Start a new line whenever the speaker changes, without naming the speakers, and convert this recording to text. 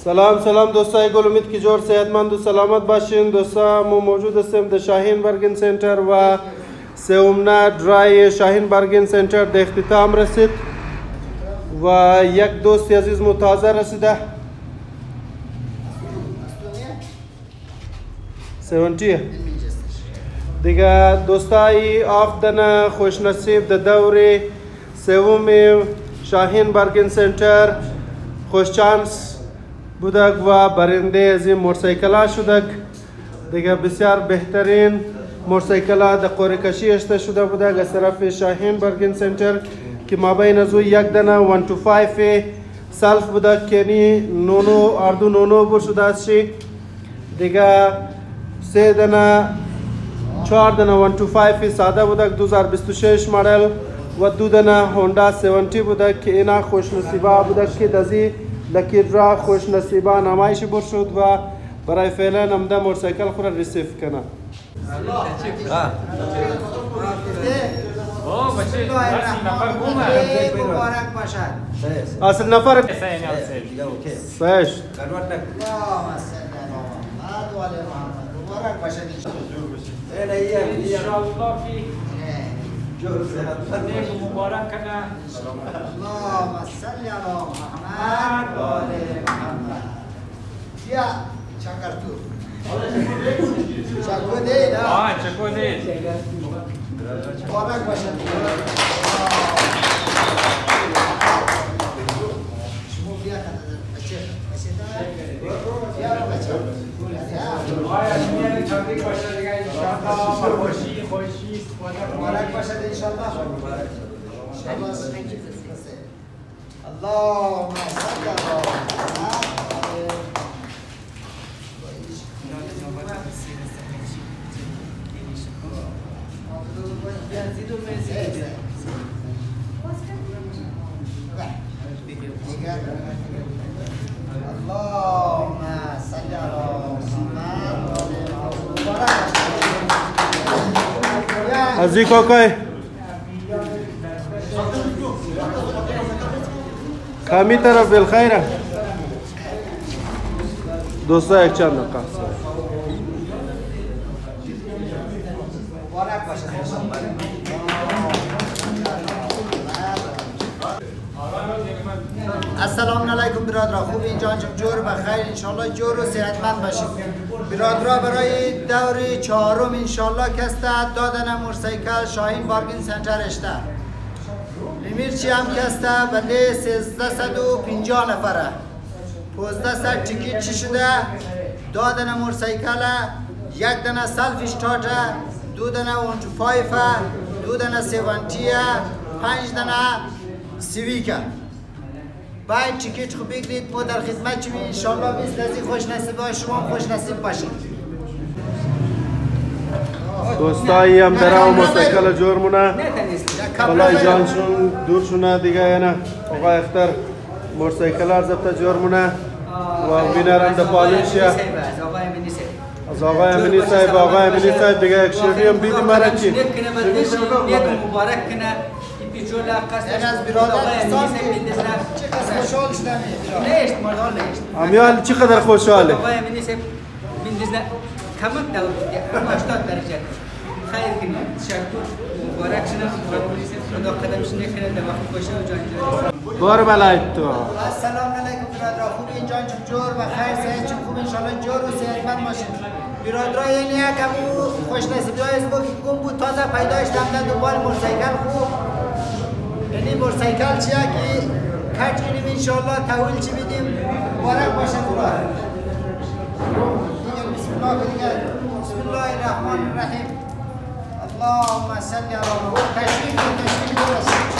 سلام دوستای گل، امید که جور صحتمند و سلامت باشین. دوستا ما موجود هستیم در شاهین بارگین سنتر و سومنا درای شاهین بارگین سنتر در اختتام رسید و یک دوست عزیز تازه رسیده 70 دیگه. دوستای آفدن خوش نصیب در دور سوم شاهین بارگین سنتر خوش چانس بودک و برنده از این موتورسیکل شدک دیگه. بسیار بهترین موتورسیکل در قرعه کشی اشته شده بودک از طرف شاهین بارگین سنتر که مابین از او یک دانه 125 سلف بودک، یعنی نونو اردو نونو بر شده است دیگه. 3 دانه 4 دانه 125 ساده بودک 2026 مدل و 2 دانه هوندا 70 بودک که اینا خوش نصیبا بودک که دزی لکی درا خوش نصیبا نمایش بر شد و برای فعلا نمده موتورسیکل خود را ریسیف کنه. اصل نفر سهش
مبارک کنه. اللهم صل علی محمد و آل محمد. بیا چنگر تو چکو دید. چکو دید. مبارک باشد. شما بیا کنه بچه بیا بچه تبریک باشه دیگه انشاءالله. خوشی مبارک باشد انشاءالله. اللهم صل علی
ازی کاکای کمی طرف بالخیره دوستا یک چند دقیقه
السلام علیکم برادران، خوب اینجا جور بخیر انشالله جور و صحتمند باشید برادران. برای دور چهارم انشالله کسته دادن موتورسیکل شاهین بارگین سنتر اشته لیمیرچی هم کسته بنده 1350 نفره 1500 تیکیت چی شده دادن موتورسیکل. 1 دانه سلف اشتارت، 2 دانه 125، 2 دانه 70، 5 دانه سیویکه. باید تیکیت خوب بگیرید، ما در خدمت شما انشالله. مثل از این خوش نصیب های شما خوش نصیب باشید.
دوستایی هم در اون موتورسیکل جور مونه بلای جانشون دور شونه دیگه. یعنی آقای اختر موتورسیکل ها زبطه جور مونه و بینرم در پالیش از آقای امینی صاحب. آقای امینی صاحب دیگه یک شیری هم بیدی مرا چی
مبارک کنه جولا قصد از برادر چقدر خوشحال شدم. نیست مردان نیست
امیال چقدر خوشحاله.
آقای امینی صاحب بندازن کمک دارم 80 درجه خیر کنید. تشکر مبارک شدم خدا قدمش نکنه در وقت باشه و جان
بار بلای تو.
السلام علیکم برادران، خوب اینجا جور و خیر صحت خوب انشالله جور و صحتمند باشید برادران. یعنی یکم خوش نصیبی های اسبوع که گم بود تازه پیدایش دادن دنبال موتورسیکل خوب. یعنی موتورسیکل چیه که کج کنیم انشالله تحویل چی بدیم مبارک باشه برای دیگر. بسم الله دیگر. بسم الله الرحمن الرحیم. اللهم صل علی محمد. تشریف